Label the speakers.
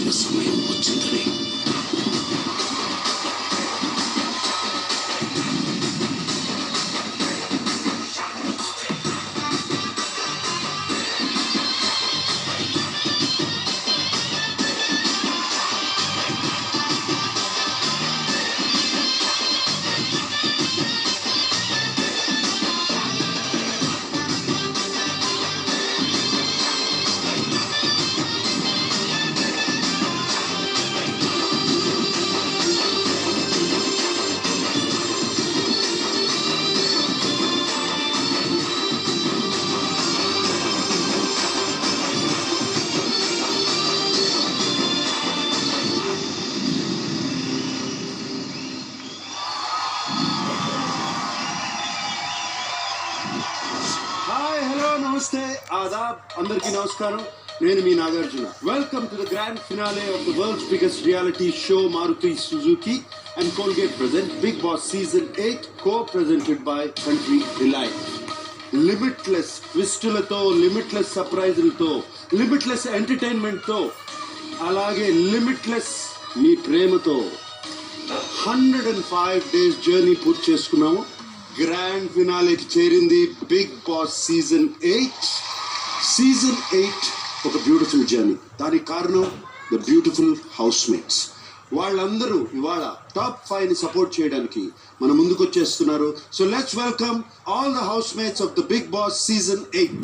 Speaker 1: రావాల్సిన సమయం వచ్చిందని. నమస్తే ఆదాబ్ అందరికీ నమస్కారం. నేను మీ Nagarjuna. Welcome to the grand finale of the world's biggest reality show Maruti Suzuki and Colgate present Bigg Boss season 8 co-presented by Country Delight. Limitless ట్విస్టులతో, లిమిట్లెస్ సర్ప్రైజులతో, లిమిట్లెస్ ఎంటర్టైన్మెంట్తో, అలాగే లిమిట్లెస్ మీ ప్రేమతో 105 days జర్నీ పూర్తి చేసుకున్నాము. గ్రాండ్ ఫినాలేకి చేరింది బిగ్ బాస్ సీజన్ 8. సీజన్ 8 ఒక beautiful journey. దానికి కారణం ద బ్యూటిఫుల్ హౌస్ మేట్స్. వాళ్ళందరూ ఇవాళ టాప్ 5 ని సపోర్ట్ చేయడానికి మన ముందుకు వచ్చేస్తున్నారు. So let's welcome all the housemates of the Bigg Boss season 8.